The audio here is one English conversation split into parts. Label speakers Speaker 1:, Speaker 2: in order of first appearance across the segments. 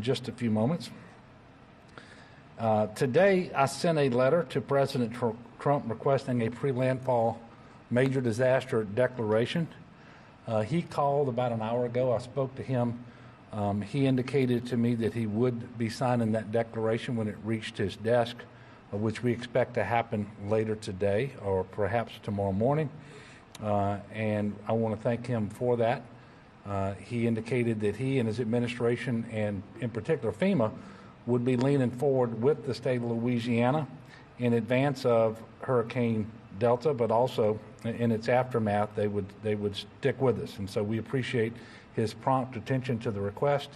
Speaker 1: in just a few moments. Today, I sent a letter to President Trump requesting a pre-landfall major disaster declaration. He called about an hour ago. I spoke to him. He indicated to me that he would be signing that declaration when it reached his desk, which we expect to happen later today or perhaps tomorrow morning. And I want to thank him for that. He indicated that he and his administration, and in particular FEMA, would be leaning forward with the state of Louisiana in advance of Hurricane Delta, but also in its aftermath, they would stick with us. And so we appreciate his prompt attention to the request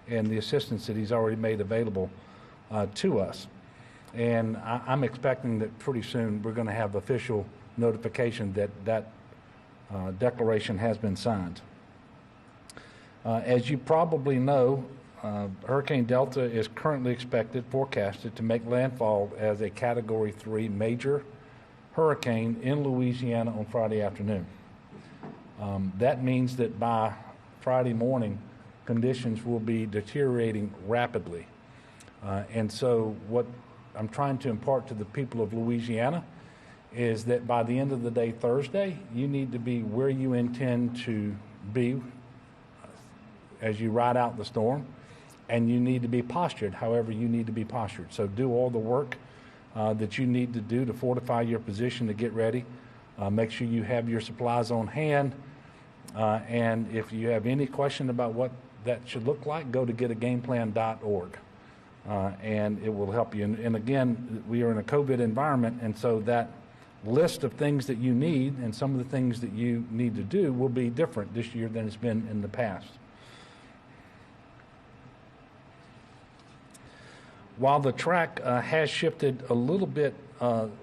Speaker 1: and the assistance that he's already made available to us. And I'm expecting that pretty soon we're going to have official notification that that declaration has been signed. As you probably know, Hurricane Delta is currently forecasted to make landfall as a Category 3 major hurricane in Louisiana on Friday afternoon. That means that by Friday morning, conditions will be deteriorating rapidly. And so what I'm trying to impart to the people of Louisiana is that by the end of the day Thursday, you need to be where you intend to be as you ride out the storm, and you need to be postured however you need to be postured. So do all the work that you need to do to fortify your position to get ready. Make sure you have your supplies on hand. And if you have any question about what that should look like, go to getagameplan.org. And it will help you. And again, we are in a COVID environment, and so that list of things that you need and some of the things that you need to do will be different this year than it's been in the past. While the track has shifted a little bit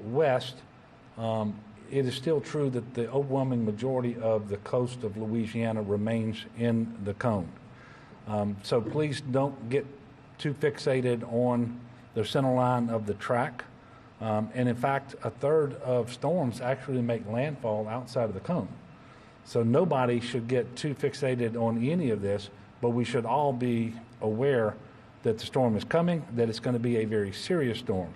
Speaker 1: west, it is still true that the overwhelming majority of the coast of Louisiana remains in the cone. So please don't get too fixated on the center line of the track. And in fact, a third of storms actually make landfall outside of the cone. So nobody should get too fixated on any of this, but we should all be aware that the storm is coming, that it's going to be a very serious storm.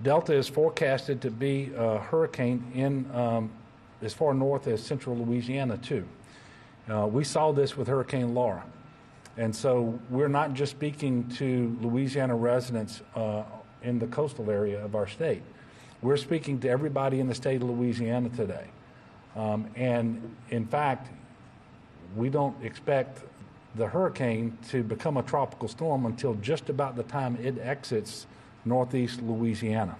Speaker 1: Delta is forecasted to be a hurricane in as far north as central Louisiana, too. We saw this with Hurricane Laura. And so we're not just speaking to Louisiana residents in the coastal area of our state. We're speaking to everybody in the state of Louisiana today. And in fact, we don't expect the hurricane to become a tropical storm until just about the time it exits northeast Louisiana.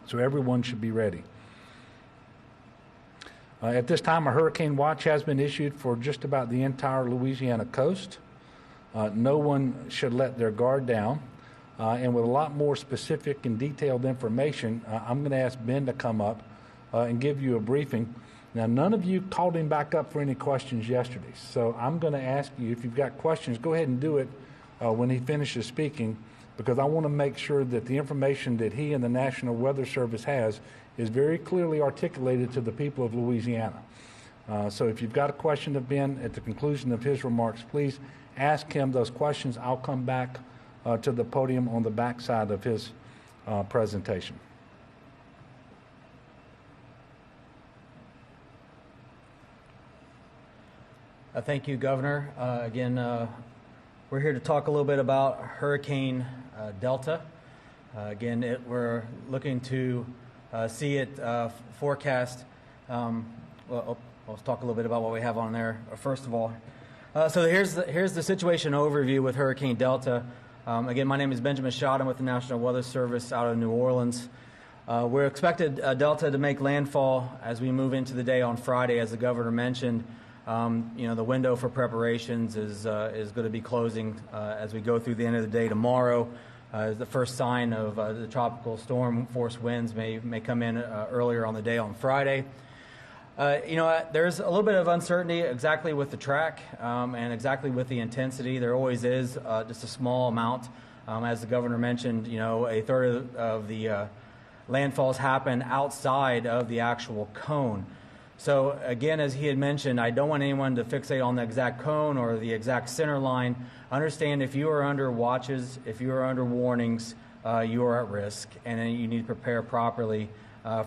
Speaker 1: So everyone should be ready. At this time, a hurricane watch has been issued for just about the entire Louisiana coast. No one should let their guard down. And with a lot more specific and detailed information, I'm going to ask Ben to come up and give you a briefing. Now, none of you called him back up for any questions yesterday. So I'm going to ask you, if you've got questions, go ahead and do it when he finishes speaking, because I want to make sure that the information that he and the National Weather Service has is very clearly articulated to the people of Louisiana. So if you've got a question of Ben at the conclusion of his remarks, please ask him those questions. I'll come back to the podium on the back side of his presentation.
Speaker 2: Thank you, Governor. Again, we're here to talk a little bit about Hurricane Delta. Again, we're looking to see it forecast. Let's talk a little bit about what we have on there. First of all, so here's the situation overview with Hurricane Delta. Again, my name is Benjamin Schott. I'm with the National Weather Service out of New Orleans. We're expected Delta to make landfall as we move into the day on Friday, as the governor mentioned. The window for preparations is going to be closing as we go through the end of the day tomorrow. The first sign of the tropical storm force winds may come in earlier on the day on Friday. There's a little bit of uncertainty exactly with the track and exactly with the intensity. There always is just a small amount. As the governor mentioned, a third of the landfalls happen outside of the actual cone. So again, as he had mentioned, I don't want anyone to fixate on the exact cone or the exact center line. Understand if you are under watches, if you are under warnings, you are at risk, and then you need to prepare properly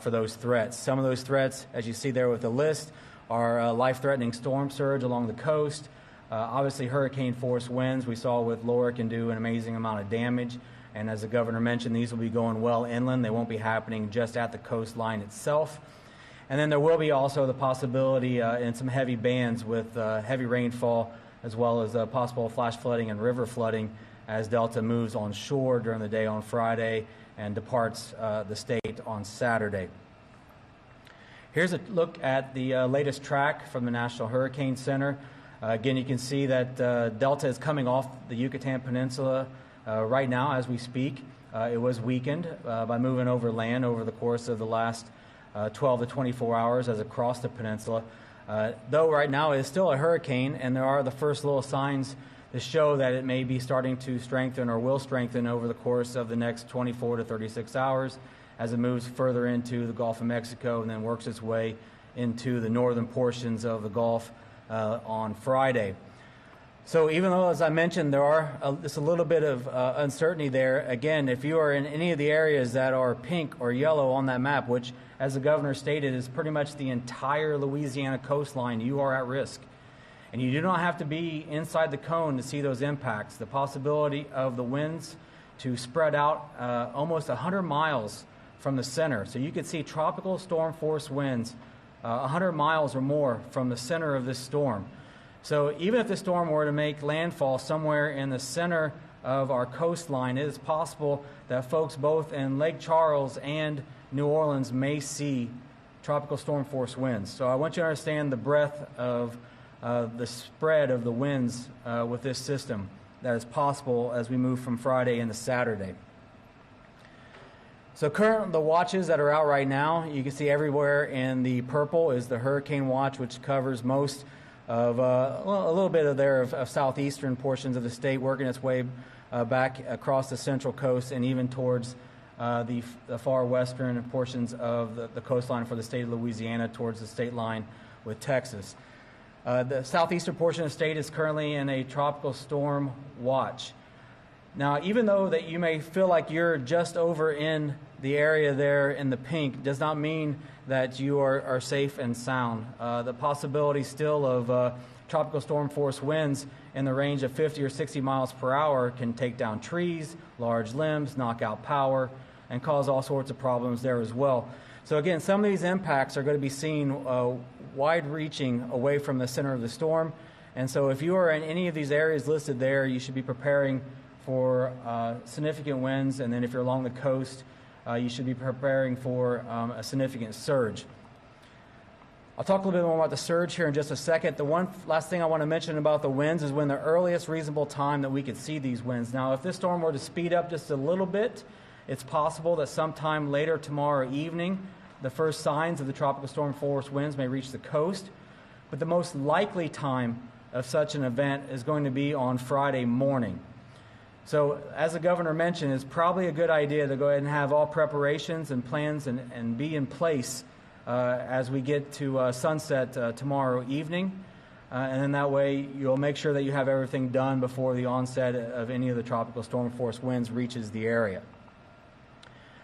Speaker 2: for those threats. Some of those threats, as you see there with the list, are life-threatening storm surge along the coast. Obviously, hurricane-force winds we saw with Laura can do an amazing amount of damage. And as the governor mentioned, these will be going well inland. They won't be happening just at the coastline itself. And then there will be also the possibility in some heavy bands with heavy rainfall, as well as possible flash flooding and river flooding as Delta moves on shore during the day on Friday and departs the state on Saturday. Here's a look at the latest track from the National Hurricane Center. Again, you can see that Delta is coming off the Yucatan Peninsula right now as we speak. It was weakened by moving over land over the course of the last 12 to 24 hours as across the peninsula. Though right now it is still a hurricane, and there are the first little signs to show that it may be starting to strengthen or will strengthen over the course of the next 24 to 36 hours as it moves further into the Gulf of Mexico and then works its way into the northern portions of the Gulf on Friday. So even though, as I mentioned, there are just a little bit of uncertainty there, again, if you are in any of the areas that are pink or yellow on that map, which, as the governor stated, is pretty much the entire Louisiana coastline, you are at risk. And you do not have to be inside the cone to see those impacts. The possibility of the winds to spread out almost 100 miles from the center. So you could see tropical storm force winds 100 miles or more from the center of this storm. So even if the storm were to make landfall somewhere in the center of our coastline, it is possible that folks both in Lake Charles and New Orleans may see tropical storm force winds. So I want you to understand the breadth of the spread of the winds with this system that is possible as we move from Friday into Saturday. So currently, the watches that are out right now, you can see everywhere in the purple is the hurricane watch, which covers most of a little bit of southeastern portions of the state, working its way back across the central coast and even towards the far western portions of the coastline for the state of Louisiana towards the state line with Texas. The southeastern portion of the state is currently in a tropical storm watch. Now, even though that you may feel like you're just over in the area there in the pink, does not mean that you are safe and sound. The possibility still of tropical storm force winds in the range of 50 or 60 miles per hour can take down trees, large limbs, knock out power, and cause all sorts of problems there as well. So again, some of these impacts are going to be seen wide-reaching away from the center of the storm. And so if you are in any of these areas listed there, you should be preparing for significant winds. And then if you're along the coast, you should be preparing for a significant surge. I'll talk a little bit more about the surge here in just a second. The one last thing I want to mention about the winds is when the earliest reasonable time that we could see these winds. Now, if this storm were to speed up just a little bit, it's possible that sometime later tomorrow evening, the first signs of the tropical storm force winds may reach the coast. But the most likely time of such an event is going to be on Friday morning. So, as the governor mentioned, it's probably a good idea to go ahead and have all preparations and plans and be in place as we get to sunset tomorrow evening. And then that way you'll make sure that you have everything done before the onset of any of the tropical storm force winds reaches the area.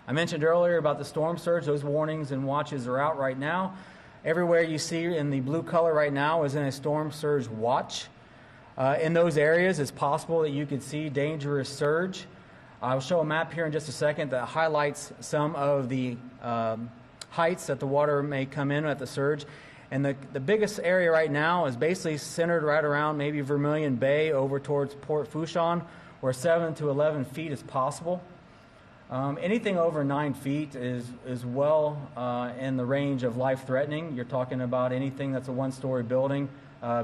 Speaker 2: I mentioned earlier about the storm surge. Those warnings and watches are out right now. Everywhere you see in the blue color right now is in a storm surge watch. In those areas, it's possible that you could see dangerous surge. I'll show a map here in just a second that highlights some of the heights that the water may come in at the surge. And the biggest area right now is basically centered right around maybe Vermilion Bay over towards Port Fourchon, where 7 to 11 feet is possible. Anything over 9 feet is well in the range of life-threatening. You're talking about anything that's a one-story building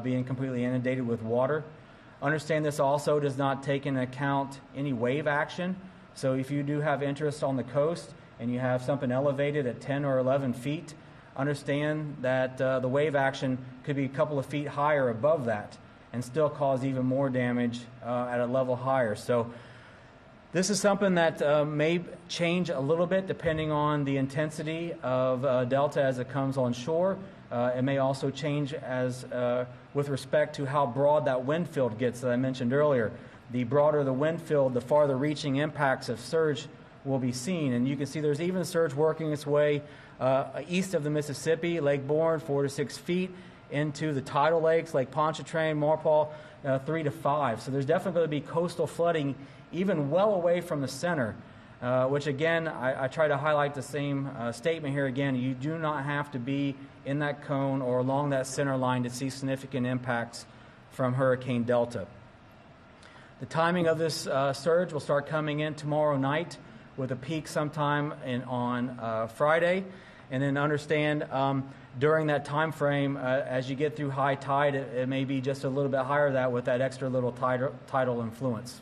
Speaker 2: being completely inundated with water. Understand this also does not take into account any wave action. So if you do have interest on the coast and you have something elevated at 10 or 11 feet, understand that the wave action could be a couple of feet higher above that and still cause even more damage at a level higher. So this is something that may change a little bit depending on the intensity of Delta as it comes on shore. It may also change as with respect to how broad that wind field gets that I mentioned earlier. The broader the wind field, the farther reaching impacts of surge will be seen. And you can see there's even surge working its way east of the Mississippi, Lake Borgne, 4 to 6 feet, into the tidal lakes, Lake Pontchartrain, Maurepas, 3 to 5. So there's definitely going to be coastal flooding even well away from the center, which again, I try to highlight the same statement here again. You do not have to be in that cone or along that center line to see significant impacts from Hurricane Delta. The timing of this surge will start coming in tomorrow night with a peak sometime on Friday. And then understand during that time frame, as you get through high tide, it may be just a little bit higher that with that extra little tidal influence.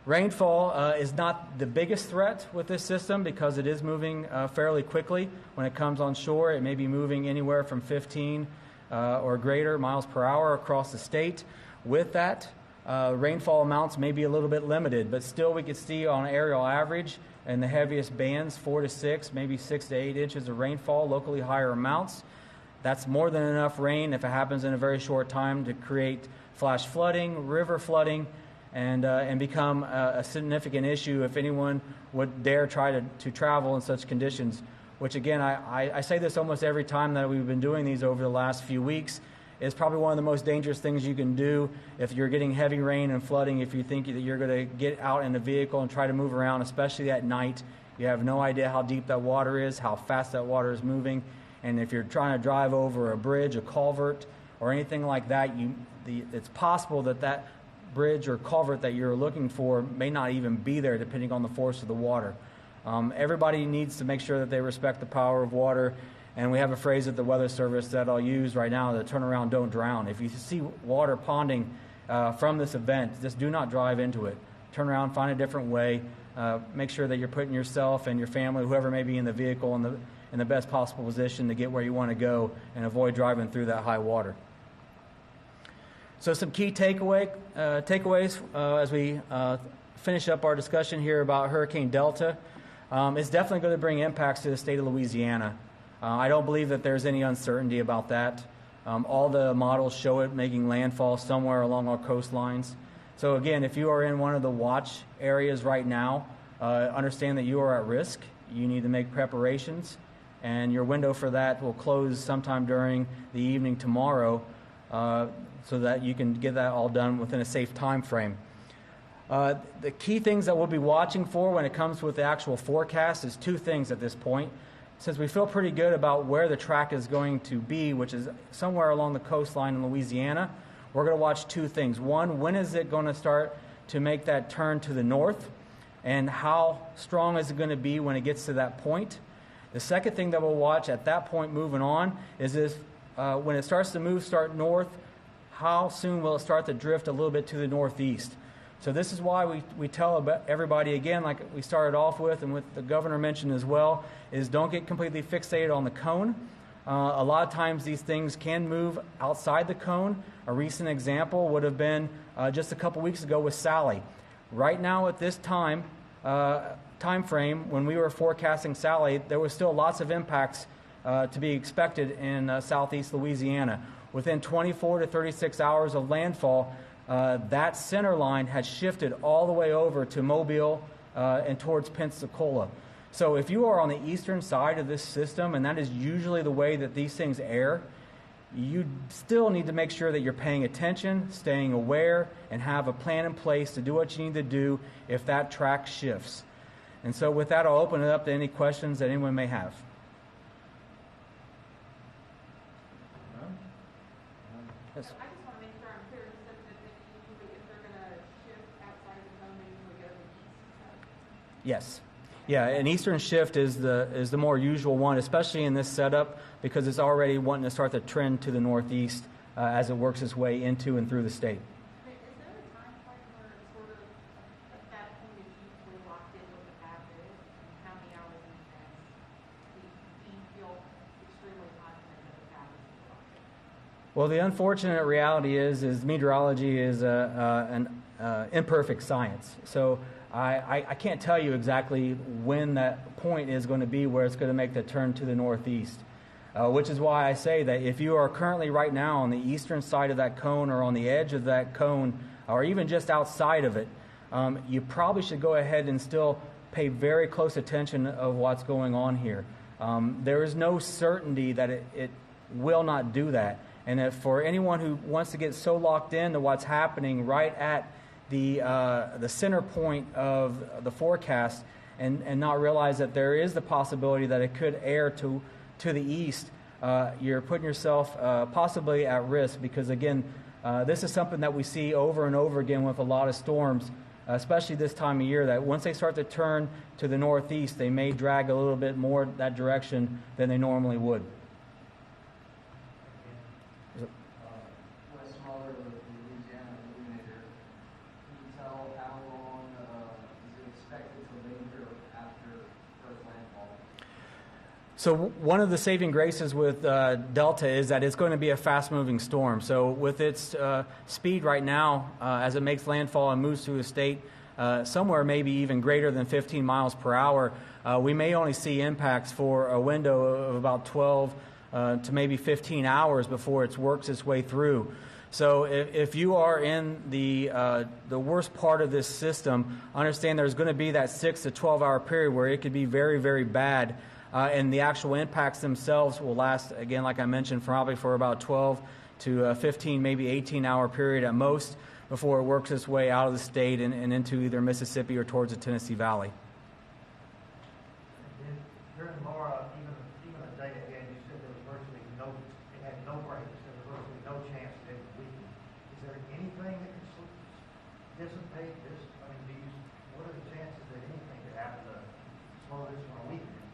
Speaker 2: Rainfall is not the biggest threat with this system because it is moving fairly quickly. When it comes on shore, it may be moving anywhere from 15 or greater miles per hour across the state. With that, rainfall amounts may be a little bit limited, but still we could see on aerial average in the heaviest bands 4 to 6, maybe 6 to 8 inches of rainfall, locally higher amounts. That's more than enough rain if it happens in a very short time to create flash flooding, river flooding, and become a significant issue if anyone would dare try to travel in such conditions, which again, I say this almost every time that we've been doing these over the last few weeks. It's probably one of the most dangerous things you can do if you're getting heavy rain and flooding, if you think that you're going to get out in a vehicle and try to move around, especially at night. You have no idea how deep that water is, how fast that water is moving, and if you're trying to drive over a bridge, a culvert, or anything like that, it's possible that bridge or culvert that you're looking for may not even be there depending on the force of the water. Everybody needs to make sure that they respect the power of water. And we have a phrase at the Weather Service that I'll use right now, the turn around, don't drown. If you see water ponding from this event, just do not drive into it. Turn around, find a different way. Make sure that you're putting yourself and your family, whoever may be in the vehicle, in the best possible position to get where you want to go and avoid driving through that high water. So some key takeaways as we finish up our discussion here about Hurricane Delta. It's definitely going to bring impacts to the state of Louisiana. I don't believe that there's any uncertainty about that. All the models show it making landfall somewhere along our coastlines. So again, if you are in one of the watch areas right now, understand that you are at risk. You need to make preparations, and your window for that will close sometime during the evening tomorrow so that you can get that all done within a safe time frame. The key things that we'll be watching for when it comes with the actual forecast is two things at this point. Since we feel pretty good about where the track is going to be, which is somewhere along the coastline in Louisiana, we're going to watch two things. One, when is it going to start to make that turn to the north? And how strong is it going to be when it gets to that point? The second thing that we'll watch at that point moving on is when it starts to start north, how soon will it start to drift a little bit to the northeast? So this is why we tell everybody, again, like we started off with and what the governor mentioned as well, is don't get completely fixated on the cone. A lot of times these things can move outside the cone. A recent example would have been just a couple weeks ago with Sally. Right now at this time frame, when we were forecasting Sally, there was still lots of impacts to be expected in southeast Louisiana. Within 24 to 36 hours of landfall, that center line had shifted all the way over to Mobile and towards Pensacola. So if you are on the eastern side of this system, and that is usually the way that these things air, you still need to make sure that you're paying attention, staying aware, and have a plan in place to do what you need to do if that track shifts. And so with that, I'll open it up to any questions that anyone may have. Yes. Yes. Yeah, an eastern shift is the more usual one, especially in this setup, because it's already wanting to start the trend to the northeast as it works its way into and through the state.
Speaker 3: Is there a time frame where it's sort of at that point is usually locked in with the package and how many hours in advance do you feel extremely confident that the package is locked in?
Speaker 2: Well, the unfortunate reality is meteorology is an imperfect science. So I can't tell you exactly when that point is going to be where it's going to make the turn to the northeast. which is why I say that if you are currently right now on the eastern side of that cone or on the edge of that cone or even just outside of it, you probably should go ahead and still pay very close attention of what's going on here. There is no certainty that it will not do that. And if for anyone who wants to get so locked into what's happening right at the center point of the forecast and not realize that there is the possibility that it could err to the east, you're putting yourself possibly at risk because, again, this is something that we see over and over again with a lot of storms, especially this time of year, that once they start to turn to the northeast, they may drag a little bit more that direction than they normally would.
Speaker 4: Wes Muller with the Louisiana Illuminator. Can you tell how long is it expected to linger after first landfall?
Speaker 2: So one of the saving graces with Delta is that it's going to be a fast-moving storm. So with its speed right now, as it makes landfall and moves through the state, somewhere maybe even greater than 15 miles per hour, we may only see impacts for a window of about 12 to maybe 15 hours before it works its way through. So if you are in the worst part of this system, understand there's going to be that 6 to 12-hour period where it could be very, very bad. And the actual impacts themselves will last, again, like I mentioned, probably for about 12 to 15, maybe 18-hour period at most before it works its way out of the state and into either Mississippi or towards the Tennessee Valley.
Speaker 5: During Laura, even a day ahead, you said there was virtually no, it had no breaks, there was virtually no chance that it would weaken. Is there anything that can dissipate this? I mean, what are the chances that anything could happen to slow this from weakening?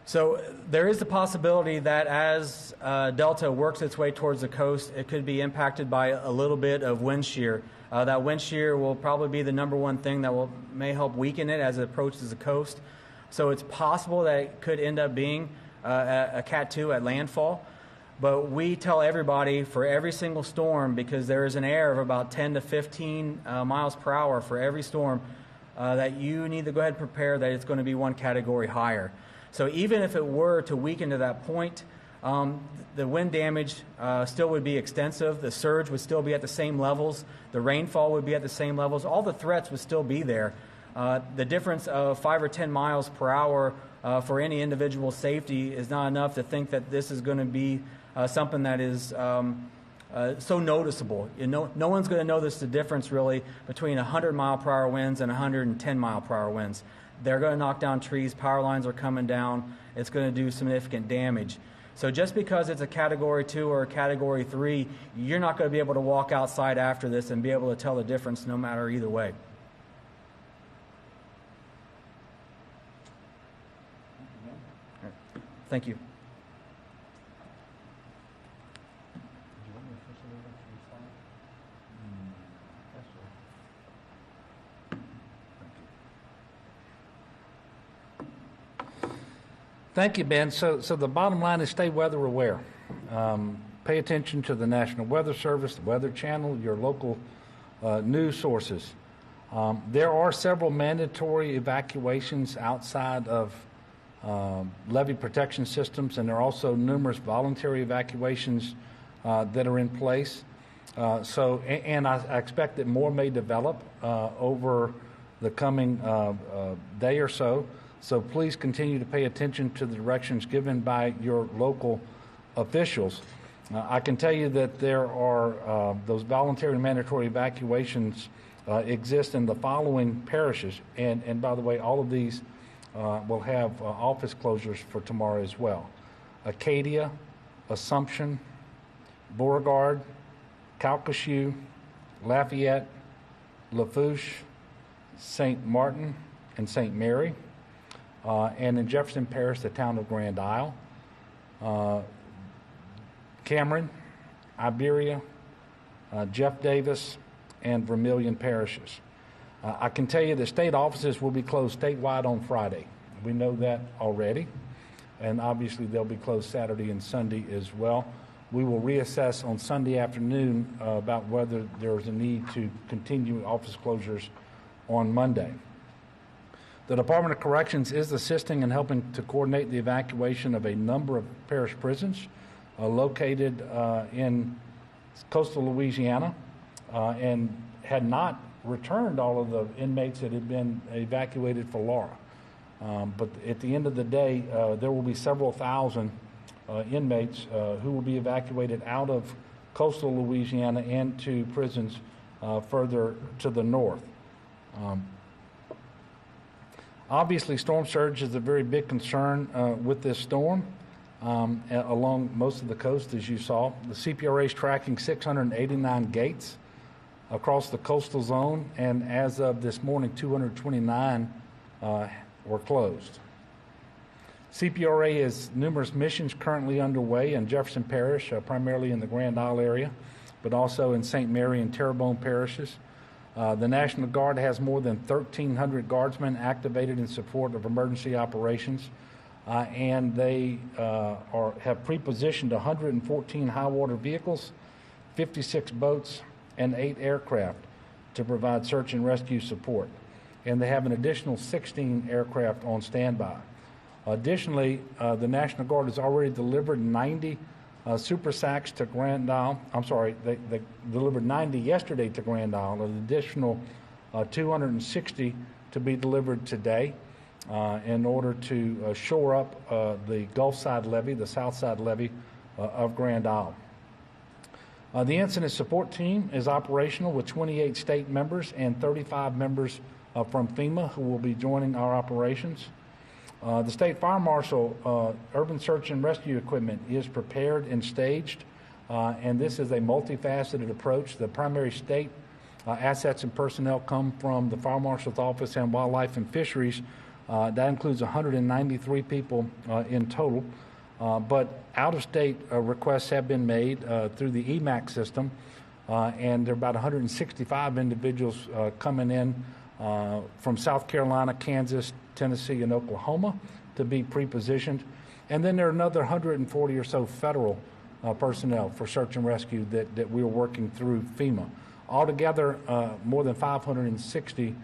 Speaker 2: So there is the possibility that as Delta works its way towards the coast, it could be impacted by a little bit of wind shear. That wind shear will probably be the number one thing that may help weaken it as it approaches the coast. So it's possible that it could end up being a Cat 2 at landfall. But we tell everybody for every single storm, because there is an error of about 10 to 15 miles per hour for every storm, that you need to go ahead and prepare that it's going to be one category higher. So even if it were to weaken to that point, the wind damage still would be extensive. The surge would still be at the same levels. The rainfall would be at the same levels. All the threats would still be there. The difference of 5 or 10 miles per hour for any individual safety is not enough to think that this is going to be something that is so noticeable. No one's going to notice the difference really between 100 mile per hour winds and 110 mile per hour winds. They're going to knock down trees, power lines are coming down, it's going to do significant damage. So just because it's a Category 2 or a Category 3, you're not going to be able to walk outside after this and be able to tell the difference no matter either way. Thank you.
Speaker 1: Thank you, Ben. So the bottom line is stay weather aware. Pay attention to the National Weather Service, the Weather Channel, your local news sources. There are several mandatory evacuations outside of levee protection systems, and there are also numerous voluntary evacuations that are in place. And I expect that more may develop over the coming day or so. So please continue to pay attention to the directions given by your local officials. I can tell you that there are those voluntary and mandatory evacuations exist in the following parishes. And by the way, all of these will have office closures for tomorrow as well. Acadia, Assumption, Beauregard, Calcasieu, Lafayette, Lafourche, St. Martin, and St. Mary. And in Jefferson Parish, the town of Grand Isle, Cameron, Iberia, Jeff Davis, and Vermilion parishes. I can tell you the state offices will be closed statewide on Friday. We know that already, and obviously they'll be closed Saturday and Sunday as well. We will reassess on Sunday afternoon about whether there's a need to continue office closures on Monday. The Department of Corrections is assisting and helping to coordinate the evacuation of a number of parish prisons located in coastal Louisiana and had not returned all of the inmates that had been evacuated for Laura. But at the end of the day, there will be several thousand inmates who will be evacuated out of coastal Louisiana and to prisons further to the north. Obviously, storm surge is a very big concern with this storm along most of the coast, as you saw. The CPRA is tracking 689 gates across the coastal zone, and as of this morning, 229 were closed. CPRA has numerous missions currently underway in Jefferson Parish, primarily in the Grand Isle area, but also in St. Mary and Terrebonne parishes. The National Guard has more than 1,300 guardsmen activated in support of emergency operations, and they have pre-positioned 114 high-water vehicles, 56 boats, and 8 aircraft to provide search and rescue support. And they have an additional 16 aircraft on standby. Additionally, the National Guard has already delivered 90 super sacks to Grand Isle. I'm sorry, they delivered 90 yesterday to Grand Isle, an additional 260 to be delivered today in order to shore up the Gulf Side levee, the South Side levee of Grand Isle. The incident support team is operational with 28 state members and 35 members from FEMA who will be joining our operations. The State Fire Marshal urban search and rescue equipment is prepared and staged, and this is a multifaceted approach. The primary state assets and personnel come from the Fire Marshal's Office and Wildlife and Fisheries. That includes 193 people in total, but out-of-state requests have been made through the EMAC system, and there are about 165 individuals coming in from South Carolina, Kansas, Tennessee, and Oklahoma to be pre-positioned. And then there are another 140 or so federal personnel for search and rescue that we're working through FEMA. Altogether, more than 560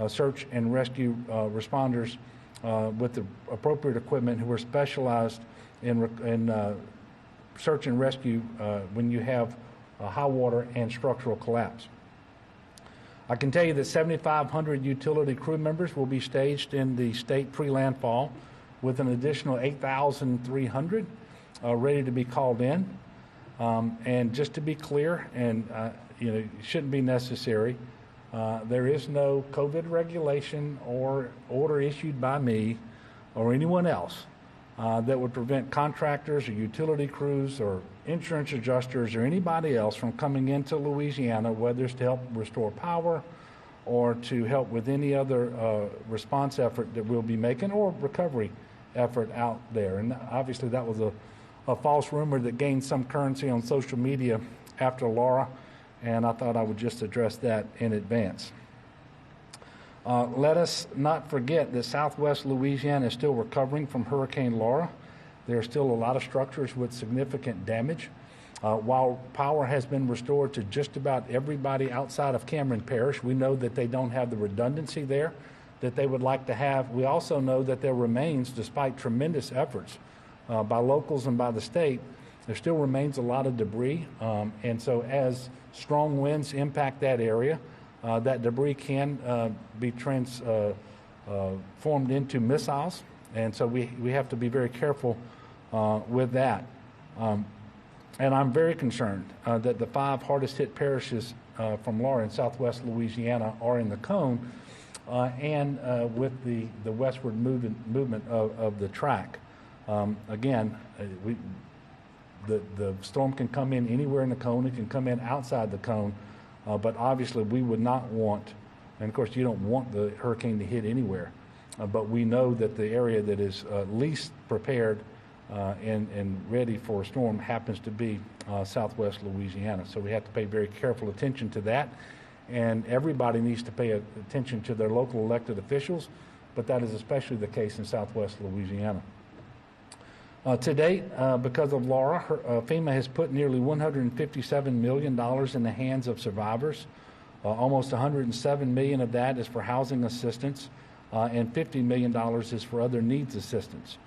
Speaker 1: search and rescue responders with the appropriate equipment who are specialized in search and rescue when you have high water and structural collapse. I can tell you that 7,500 utility crew members will be staged in the state pre-landfall with an additional 8,300 ready to be called in. And just to be clear, and it shouldn't be necessary, there is no COVID regulation or order issued by me or anyone else that would prevent contractors or utility crews or insurance adjusters or anybody else from coming into Louisiana, whether it's to help restore power or to help with any other response effort that we'll be making or recovery effort out there. And obviously that was a false rumor that gained some currency on social media after Laura, and I thought I would just address that in advance. Let us not forget that Southwest Louisiana is still recovering from Hurricane Laura. There are still a lot of structures with significant damage. While power has been restored to just about everybody outside of Cameron Parish, we know that they don't have the redundancy there that they would like to have. We also know that there remains, despite tremendous efforts by locals and by the state, there still remains a lot of debris. And so as strong winds impact that area, that debris can be transformed into missiles, and so we have to be very careful with that. And I'm very concerned that the 5 hardest hit parishes from Laura in southwest Louisiana are in the cone, and with the westward movement of the track. Again, the storm can come in anywhere in the cone. It can come in outside the cone. But obviously we would not want, and of course you don't want the hurricane to hit anywhere, but we know that the area that is least prepared and ready for a storm happens to be southwest Louisiana. So we have to pay very careful attention to that, and everybody needs to pay attention to their local elected officials, but that is especially the case in southwest Louisiana. To date, because of Laura, FEMA has put nearly $157 million in the hands of survivors. Almost $107 million of that is for housing assistance. and $50 million is for other needs assistance.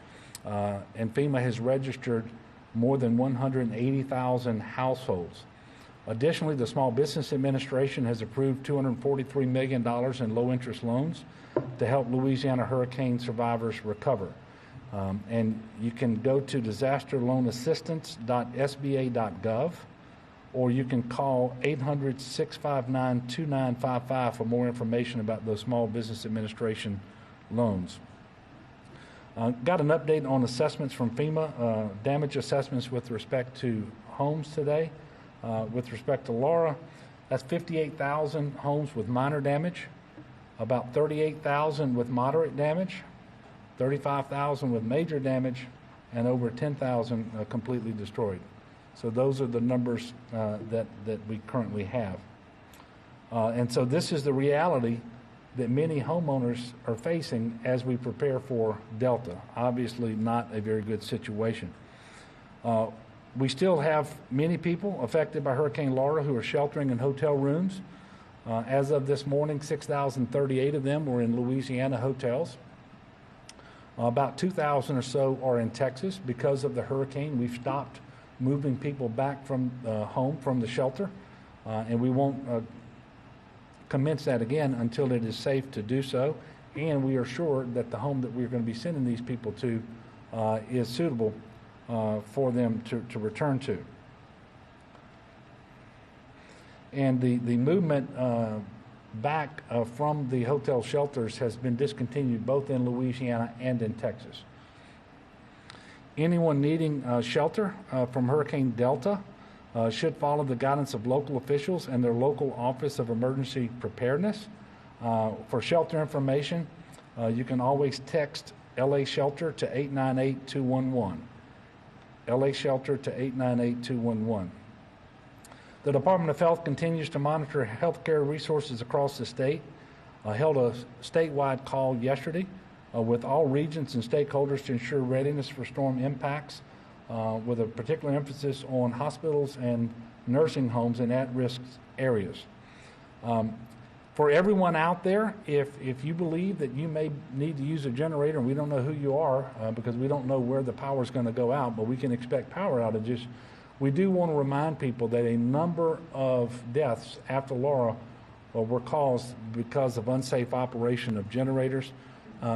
Speaker 1: And FEMA has registered more than 180,000 households. Additionally, the Small Business Administration has approved $243 million in low-interest loans to help Louisiana hurricane survivors recover. And you can go to disasterloanassistance.sba.gov, or you can call 800-659-2955 for more information about those Small Business Administration loans. Got an update on assessments from FEMA, damage assessments with respect to homes today. With respect to Laura, that's 58,000 homes with minor damage, about 38,000 with moderate damage, 35,000 with major damage, and over 10,000 completely destroyed. So those are the numbers that we currently have. And so this is the reality that many homeowners are facing as we prepare for Delta. Obviously not a very good situation. We still have many people affected by Hurricane Laura who are sheltering in hotel rooms. As of this morning, 6,038 of them were in Louisiana hotels. About 2,000 or so are in Texas. Because of the hurricane, we've stopped moving people back from home from the shelter, and we won't commence that again until it is safe to do so, and we are sure that the home that we're going to be sending these people to is suitable for them to return to. And the movement back from the hotel shelters has been discontinued both in Louisiana and in Texas. Anyone needing shelter from Hurricane Delta should follow the guidance of local officials and their local Office of Emergency Preparedness. For shelter information, you can always text LA Shelter to 898-211. LA Shelter to 898-211. The Department of Health continues to monitor healthcare resources across the state. Held a statewide call yesterday with all regions and stakeholders to ensure readiness for storm impacts, with a particular emphasis on hospitals and nursing homes in at-risk areas. For everyone out there, if you believe that you may need to use a generator, and we don't know who you are because we don't know where the power is going to go out, but we can expect power outages, we do want to remind people that a number of deaths after Laura were caused because of unsafe operation of generators.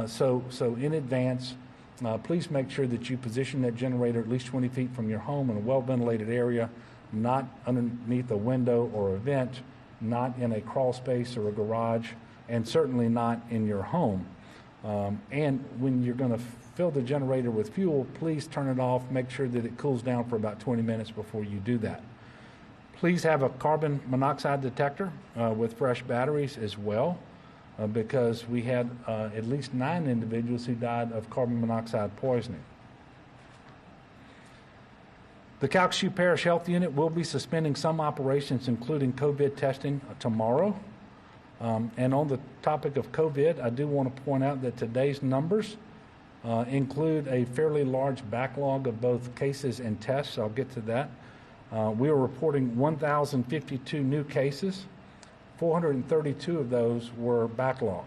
Speaker 1: So in advance, please make sure that you position that generator at least 20 feet from your home in a well-ventilated area, not underneath a window or a vent, not in a crawl space or a garage, and certainly not in your home. And when you're going to fill the generator with fuel, please turn it off. Make sure that it cools down for about 20 minutes before you do that. Please have a carbon monoxide detector with fresh batteries as well, because we had at least 9 individuals who died of carbon monoxide poisoning. The Calcasieu Parish Health Unit will be suspending some operations, including COVID testing, tomorrow. And on the topic of COVID, I do want to point out that today's numbers include a fairly large backlog of both cases and tests. I'll get to that. We are reporting 1,052 new cases. 432 of those were backlogged.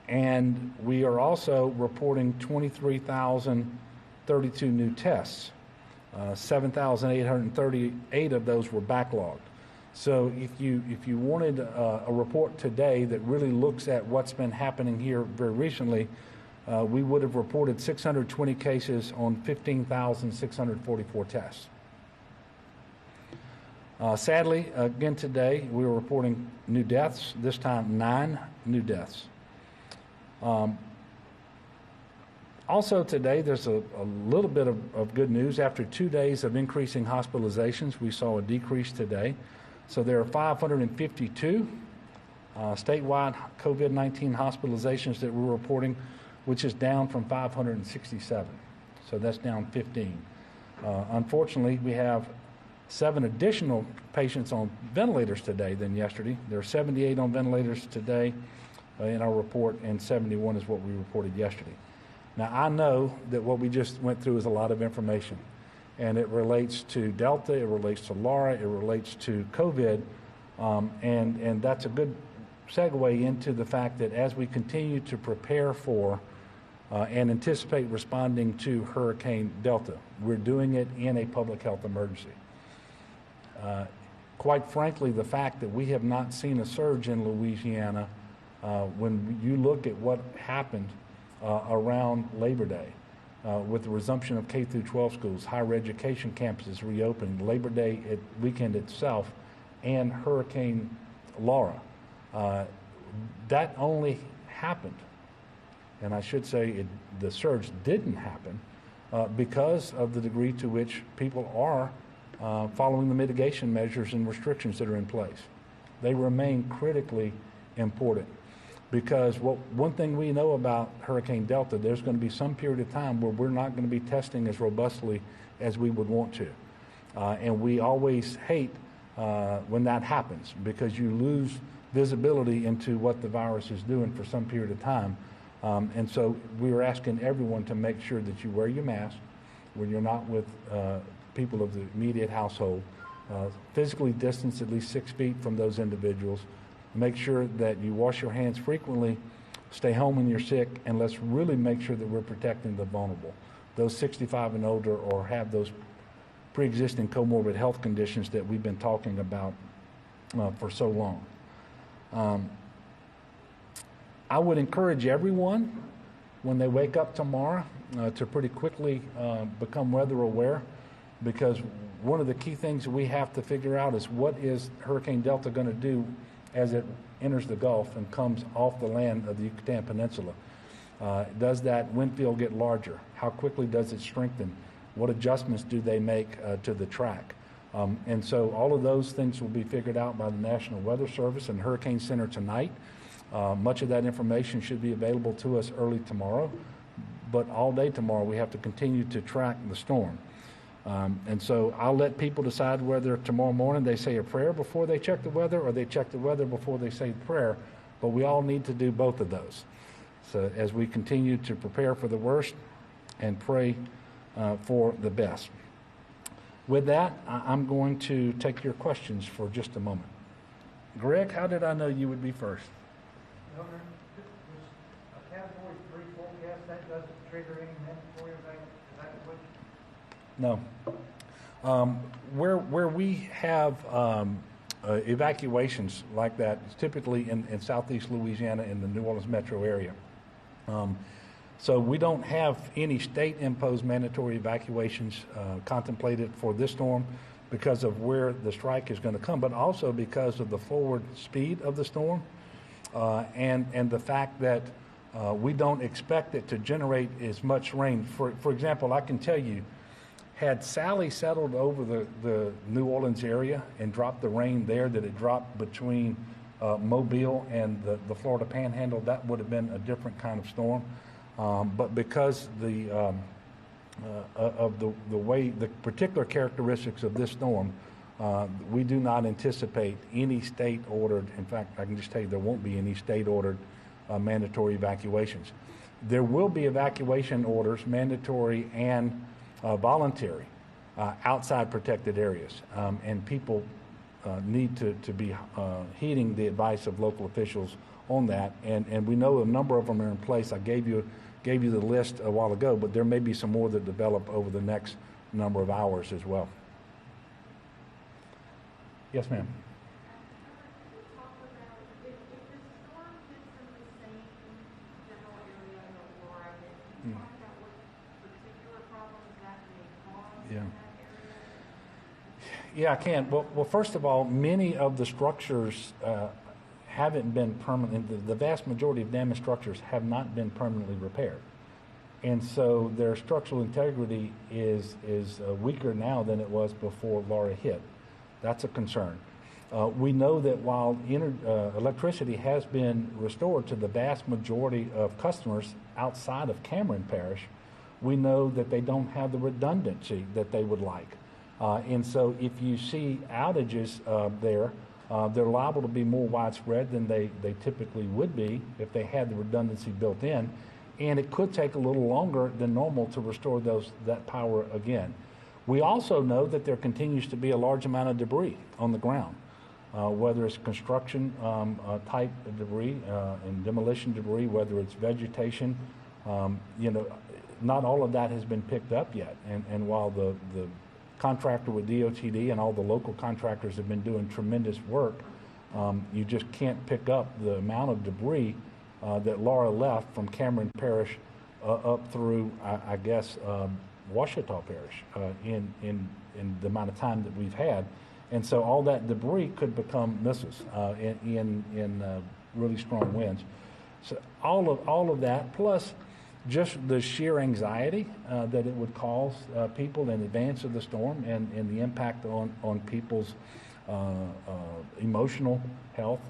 Speaker 1: And we are also reporting 23,032 new tests. 7,838 of those were backlogged. So if you wanted a report today that really looks at what's been happening here very recently, we would have reported 620 cases on 15,644 tests. Sadly, again today, we were reporting new deaths, this time 9 new deaths. Also today, there's a little bit of good news. After 2 days of increasing hospitalizations, we saw a decrease today. So there are 552 statewide COVID-19 hospitalizations that we're reporting, which is down from 567. So that's down 15. Unfortunately, we have 7 additional patients on ventilators today than yesterday. There are 78 on ventilators today in our report, and 71 is what we reported yesterday. Now, I know that what we just went through is a lot of information, and it relates to Delta, it relates to Laura, it relates to COVID, and that's a good segue into the fact that as we continue to prepare for and anticipate responding to Hurricane Delta, we're doing it in a public health emergency. Quite frankly, the fact that we have not seen a surge in Louisiana, when you look at what happened around Labor Day, with the resumption of K through 12 schools, higher education campuses reopening, Labor Day weekend itself, and Hurricane Laura, that only happened, and I should say the surge didn't happen because of the degree to which people are following the mitigation measures and restrictions that are in place. They remain critically important because one thing we know about Hurricane Delta, there's going to be some period of time where we're not going to be testing as robustly as we would want to. And we always hate when that happens because you lose visibility into what the virus is doing for some period of time. And so we are asking everyone to make sure that you wear your mask when you're not with people of the immediate household, physically distance at least 6 feet from those individuals, make sure that you wash your hands frequently, stay home when you're sick, and let's really make sure that we're protecting the vulnerable, those 65 and older or have those pre-existing comorbid health conditions that we've been talking about for so long. I would encourage everyone when they wake up tomorrow to pretty quickly become weather aware, because one of the key things that we have to figure out is what is Hurricane Delta going to do as it enters the Gulf and comes off the land of the Yucatan Peninsula. Does that wind field get larger? How quickly does it strengthen? What adjustments do they make to the track? And so all of those things will be figured out by the National Weather Service and Hurricane Center tonight. Much of that information should be available to us early tomorrow, but all day tomorrow we have to continue to track the storm. And so I'll let people decide whether tomorrow morning they say a prayer before they check the weather or they check the weather before they say the prayer, but we all need to do both of those. So as we continue to prepare for the worst and pray for the best. With that, I'm going to take your questions for just a moment. Greg, how did I know you would be first?
Speaker 5: Governor, a Category 3 forecast, that doesn't trigger any mandatory evacuation?
Speaker 1: No. Where we have evacuations like that, it's typically in southeast Louisiana in the New Orleans metro area. So we don't have any state-imposed mandatory evacuations contemplated for this storm because of where the strike is going to come, but also because of the forward speed of the storm and the fact that we don't expect it to generate as much rain. For example, I can tell you, had Sally settled over the New Orleans area and dropped the rain there that it dropped between Mobile and the Florida Panhandle, that would have been a different kind of storm. But because of the way, the particular characteristics of this storm, we do not anticipate any state-ordered, in fact, I can just tell you there won't be any state-ordered mandatory evacuations. There will be evacuation orders, mandatory and voluntary, outside protected areas. And people need to be heeding the advice of local officials on that. And we know a number of them are in place. I gave you the list a while ago, but there may be some more that develop over the next number of hours as well. Yes, ma'am.
Speaker 3: Talk about if the storm hits in the same general area that Laura hit, can you talk about what particular problems that may cause in that area?
Speaker 1: Yeah, I can. Well, first of all, many of the structures haven't been permanent. The vast majority of damaged structures have not been permanently repaired. And so their structural integrity is weaker now than it was before Laura hit. That's a concern. We know that while electricity has been restored to the vast majority of customers outside of Cameron Parish, we know that they don't have the redundancy that they would like. And so if you see outages there, they're liable to be more widespread than they typically would be if they had the redundancy built in. And it could take a little longer than normal to restore that power again. We also know that there continues to be a large amount of debris on the ground. whether it's construction type of debris and demolition debris, whether it's vegetation. Not all of that has been picked up yet. And while the contractor with DOTD and all the local contractors have been doing tremendous work, you just can't pick up the amount of debris that Laura left from Cameron Parish up through, I guess, Ouachita Parish in the amount of time that we've had. And so all that debris could become missiles in really strong winds. So all of that, plus just the sheer anxiety that it would cause people in advance of the storm and the impact on people's emotional health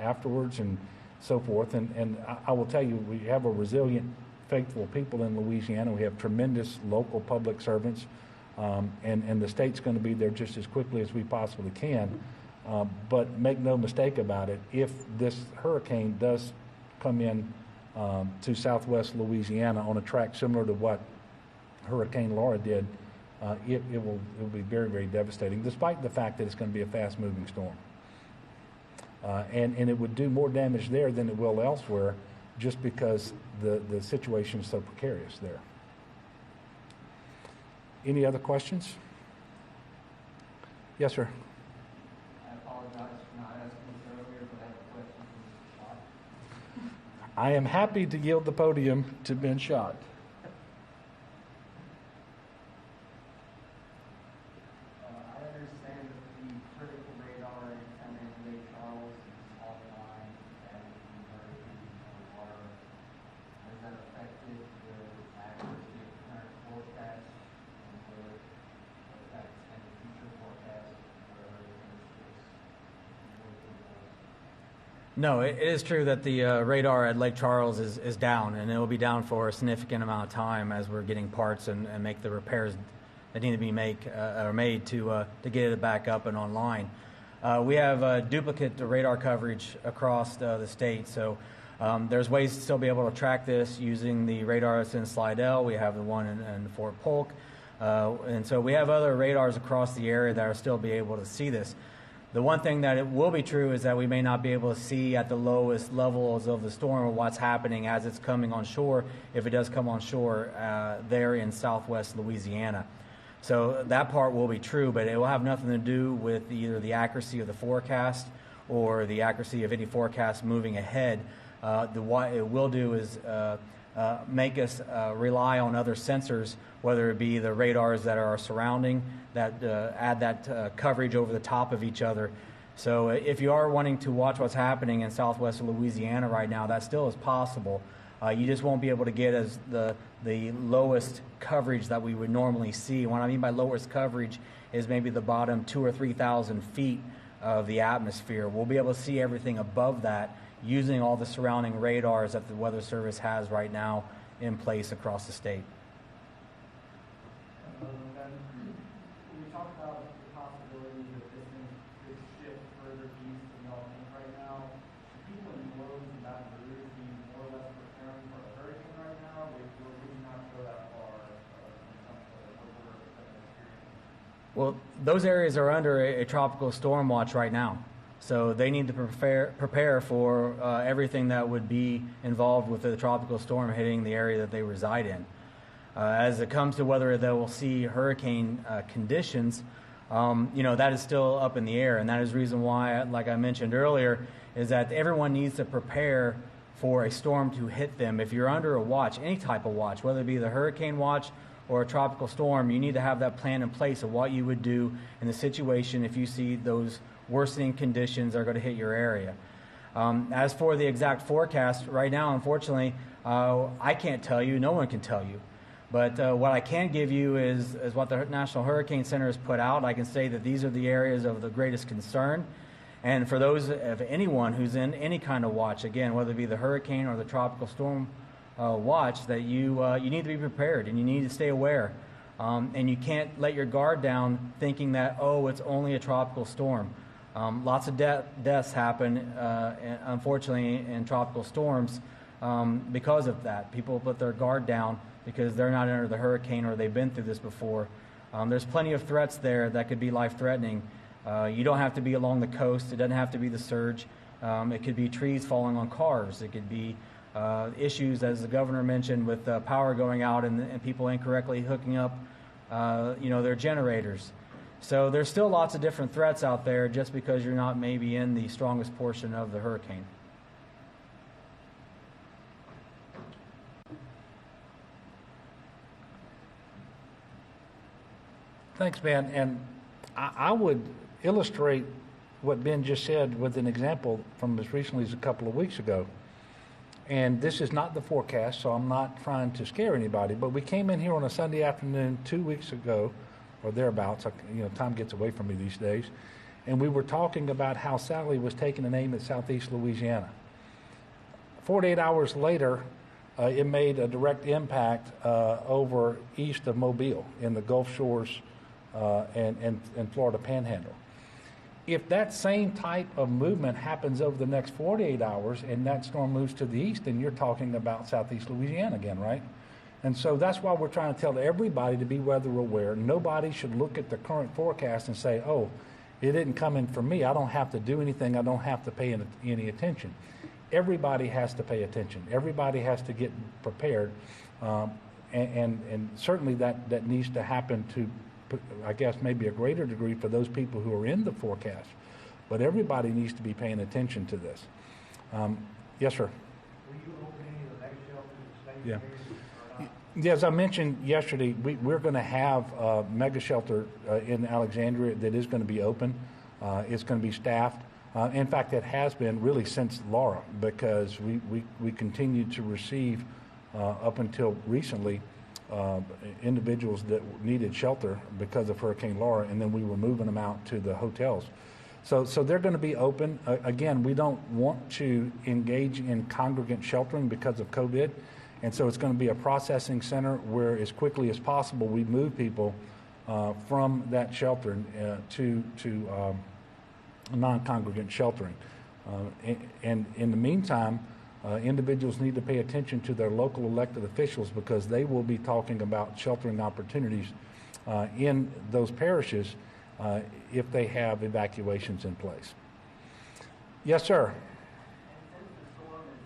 Speaker 1: afterwards and so forth. And I will tell you, we have a resilient, faithful people in Louisiana. We have tremendous local public servants, and the state's going to be there just as quickly as we possibly can. But make no mistake about it, if this hurricane does come in to southwest Louisiana on a track similar to what Hurricane Laura did, it will be very, very devastating, despite the fact that it's going to be a fast-moving storm. And it would do more damage there than it will elsewhere, just because the situation is so precarious there. Any other questions? Yes, sir.
Speaker 4: I apologize for not asking this earlier, but I have a question from Mr. Scott.
Speaker 1: I am happy to yield the podium to Ben Schott.
Speaker 4: I understand that the critical radar antenna in Lake Charles is offline and the hurricane water. Has that affected the accuracy of current forecasts and will it affect any future forecasts for hurricanes?
Speaker 2: No, it is true that the radar at Lake Charles is down, and it will be down for a significant amount of time as we're getting parts and make the repairs that need to be made to get it back up and online. We have duplicate radar coverage across the state, so there's ways to still be able to track this using the radar that's in Slidell. We have the one in Fort Polk, and so we have other radars across the area that are still be able to see this. The one thing that it will be true is that we may not be able to see at the lowest levels of the storm or what's happening as it's coming on shore, if it does come on shore there in southwest Louisiana. So that part will be true, but it will have nothing to do with either the accuracy of the forecast or the accuracy of any forecast moving ahead. What it will do is make us rely on other sensors, whether it be the radars that are surrounding, that add that coverage over the top of each other. So if you are wanting to watch what's happening in southwest Louisiana right now, that still is possible. You just won't be able to get as the lowest coverage that we would normally see. What I mean by lowest coverage is maybe the bottom 2,000 or 3,000 feet of the atmosphere. We'll be able to see everything above that using all the surrounding radars that the Weather Service has right now in place across the state.
Speaker 4: We talked about the possibility that this thing could shift further east than y'all think right now. Should people in New Orleans and Baton Rouge be more or less preparing for a hurricane right now? Would you not go that far when it comes to what we're experiencing?
Speaker 2: Well, those areas are under a tropical storm watch right now. So they need to prepare for everything that would be involved with the tropical storm hitting the area that they reside in. As it comes to whether they will see hurricane conditions, that is still up in the air. And that is the reason why, like I mentioned earlier, is that everyone needs to prepare for a storm to hit them. If you're under a watch, any type of watch, whether it be the hurricane watch or a tropical storm, you need to have that plan in place of what you would do in the situation if you see those worsening conditions are going to hit your area. As for the exact forecast, right now, unfortunately, I can't tell you. No one can tell you. But what I can give you is what the National Hurricane Center has put out. I can say that these are the areas of the greatest concern. And for those of anyone who's in any kind of watch, again, whether it be the hurricane or the tropical storm watch, that you need to be prepared and you need to stay aware. And you can't let your guard down thinking that, it's only a tropical storm. Lots of deaths happen, unfortunately, in tropical storms because of that. People put their guard down because they're not under the hurricane or they've been through this before. There's plenty of threats there that could be life-threatening You don't have to be along the coast. It doesn't have to be the surge. It could be trees falling on cars. It could be issues, as the governor mentioned, with power going out and people incorrectly hooking up, their generators. So there's still lots of different threats out there just because you're not maybe in the strongest portion of the hurricane.
Speaker 1: Thanks, Ben. And I would illustrate what Ben just said with an example from as recently as a couple of weeks ago. And this is not the forecast, so I'm not trying to scare anybody, but we came in here on a Sunday afternoon 2 weeks ago, or thereabouts. Time gets away from me these days. And we were talking about how Sally was taking an aim at southeast Louisiana. 48 hours later, it made a direct impact over east of Mobile in the Gulf Shores and Florida Panhandle. If that same type of movement happens over the next 48 hours and that storm moves to the east, then you're talking about southeast Louisiana again, right? And so that's why we're trying to tell everybody to be weather aware. Nobody should look at the current forecast and say, oh, it didn't come in for me. I don't have to do anything. I don't have to pay any attention. Everybody has to pay attention. Everybody has to get prepared. And certainly that needs to happen to, I guess, maybe a greater degree for those people who are in the forecast. But everybody needs to be paying attention to this. Yes, sir.
Speaker 5: Will you open any of the mega shelters in the state
Speaker 1: Yeah.
Speaker 5: areas or not?
Speaker 1: Yeah, as I mentioned yesterday, we're going to have a mega shelter in Alexandria that is going to be open. It's going to be staffed. In fact, it has been really since Laura, because we continued to receive, up until recently, individuals that needed shelter because of Hurricane Laura, and then we were moving them out to the hotels. So they're going to be open. Again, we don't want to engage in congregant sheltering because of COVID, and so it's going to be a processing center where, as quickly as possible, we move people from that shelter to non-congregant sheltering. And in the meantime, individuals need to pay attention to their local elected officials, because they will be talking about sheltering opportunities in those parishes if they have evacuations in place. Yes, sir.
Speaker 6: Since the storm is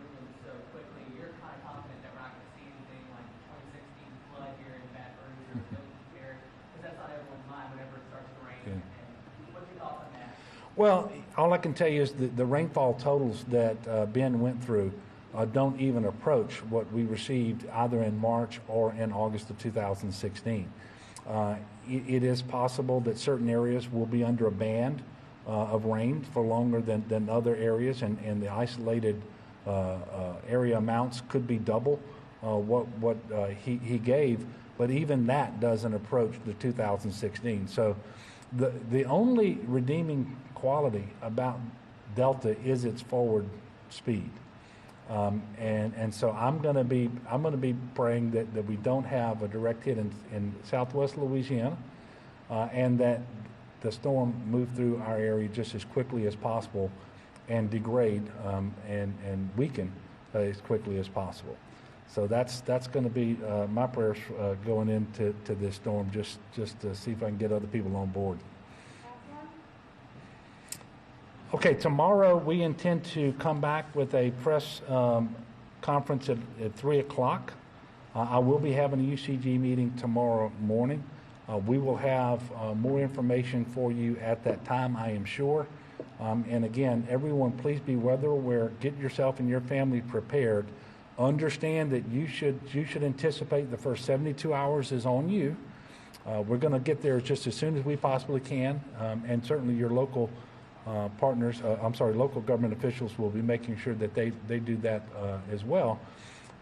Speaker 6: moving so quickly, you're kind of confident that we're not going to see anything like the 2016 flood here in Baton Rouge or Milton Parish, because that's on everyone's mind whenever it starts to rain.
Speaker 1: Yeah.
Speaker 6: And what's your thoughts on that?
Speaker 1: Well, all I can tell you is the rainfall totals that Ben went through don't even approach what we received either in March or in August of 2016. It is possible that certain areas will be under a band of rain for longer than other areas, and the isolated area amounts could be double what he gave, but even that doesn't approach the 2016. So the only redeeming quality about Delta is its forward speed. And so I'm going to be praying that we don't have a direct hit in southwest Louisiana, and that the storm move through our area just as quickly as possible and degrade and weaken as quickly as possible. So that's going to be my prayers going into this storm, just to see if I can get other people on board. Okay, tomorrow we intend to come back with a press conference at 3 o'clock. I will be having a UCG meeting tomorrow morning. We will have more information for you at that time, I am sure. And again, everyone, please be weather aware. Get yourself and your family prepared. Understand that you should anticipate the first 72 hours is on you. We're going to get there just as soon as we possibly can, and certainly your local local government officials will be making sure that they do that as well.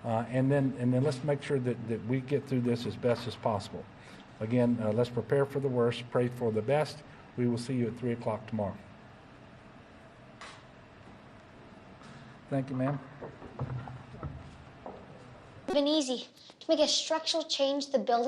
Speaker 1: And then let's make sure that we get through this as best as possible. Again, let's prepare for the worst, pray for the best. We will see you at 3 o'clock tomorrow. Thank you, ma'am.
Speaker 7: Been easy to make a structural change to the building.